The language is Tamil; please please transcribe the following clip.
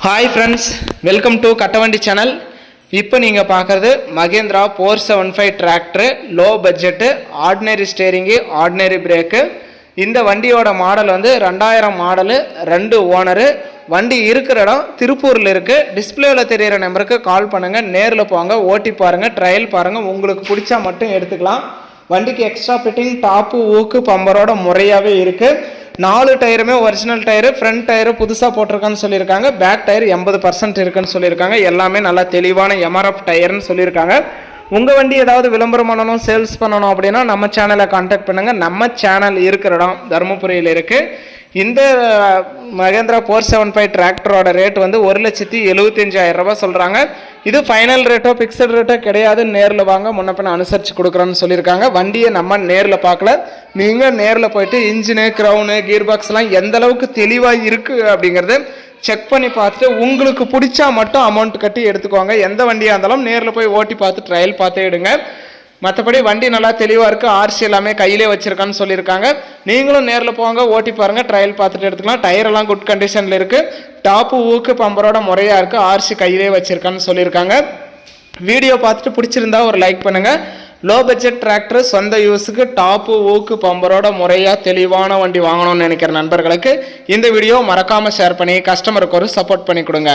Hi friends, welcome to Kattavandi channel. இப்போ நீங்கள் பார்க்குறது Mahindra 475 tractor, low budget, ordinary steering, ordinary brake. இந்த வண்டியோட மாடல் வந்து 2000 மாடலு, 2 ஓனரு. வண்டி இருக்கிற இடம் திருப்பூரில் இருக்குது. டிஸ்பிளேவில் தெரிகிற நம்பருக்கு கால் பண்ணுங்கள், நேரில் போங்க, ஓட்டி பாருங்கள், ட்ரையல் பாருங்கள். உங்களுக்கு பிடிச்சா மட்டும் எடுத்துக்கலாம். வண்டிக்கு எக்ஸ்ட்ரா ஃபிட்டிங், டாப்பு, ஊக்கு, பம்பரோட முறையாகவே இருக்குது. 4 டயருமே ஒரிஜினல் டயரு. ஃப்ரண்ட் டயரு புதுசாக போட்டிருக்கான்னு சொல்லியிருக்காங்க. பேக் டயர் 80% இருக்குன்னு சொல்லியிருக்காங்க. எல்லாமே நல்லா தெளிவான எம்ஆர்எஃப் டயர்னு சொல்லியிருக்காங்க. உங்கள் வண்டி ஏதாவது விளம்பரம் பண்ணணும், சேல்ஸ் பண்ணணும் அப்படின்னா நம்ம சேனலை கான்டாக்ட் பண்ணுங்கள். நம்ம சேனல் இருக்கிற இடம் தருமபுரியில் இருக்குது. இந்த மகேந்திரா 475 டிராக்டரோட ரேட் வந்து 1,75,000 சொல்கிறாங்க. இது ஃபைனல் ரேட்டோ ஃபிக்ஸட் ரேட்டோ கிடையாது. நேரில் வாங்க, முன்ன பின்ன அனுசரித்து கொடுக்குறோன்னு சொல்லியிருக்காங்க. வண்டியை நம்ம நேரில் பார்க்கல, நீங்கள் நேரில் போயிட்டு இன்ஜினு, க்ரௌனு, கியர் பாக்ஸ்லாம் எந்த அளவுக்கு தெளிவாக இருக்குது அப்படிங்கிறது செக் பண்ணி பார்த்துட்டு உங்களுக்கு பிடிச்சா மட்டும் அமௌண்ட் கட்டி எடுத்துக்கோங்க. எந்த வண்டியாக இருந்தாலும் நேரில் போய் ஓட்டி பார்த்து ட்ரையல் பார்த்தே எடுங்க. மற்றபடி வண்டி நல்லா தெளிவாக இருக்குது. ஆர்சி எல்லாமே கையிலே வச்சுருக்கான்னு சொல்லியிருக்காங்க. நீங்களும் நேரில் போங்க, ஓட்டி பாருங்கள், ட்ரையல் பார்த்துட்டு எடுத்துக்கலாம். டயரெல்லாம் குட் கண்டிஷனில் இருக்குது. டாப்பு, ஊக்கு, பம்பரோட முறையாக இருக்குது. ஆர்சி கையிலே வச்சுருக்கான்னு சொல்லியிருக்காங்க. வீடியோ பார்த்துட்டு பிடிச்சிருந்தா ஒரு லைக் பண்ணுங்கள். லோ பட்ஜெட் டிராக்டர், சொந்த யூஸுக்கு, டாப்பு, ஊக்கு, பம்பரோட முறையாக தெளிவான வண்டி வாங்கணும்னு நினைக்கிற நண்பர்களுக்கு இந்த வீடியோ மறக்காமல் ஷேர் பண்ணி கஸ்டமருக்கு ஒரு சப்போர்ட் பண்ணி கொடுங்க.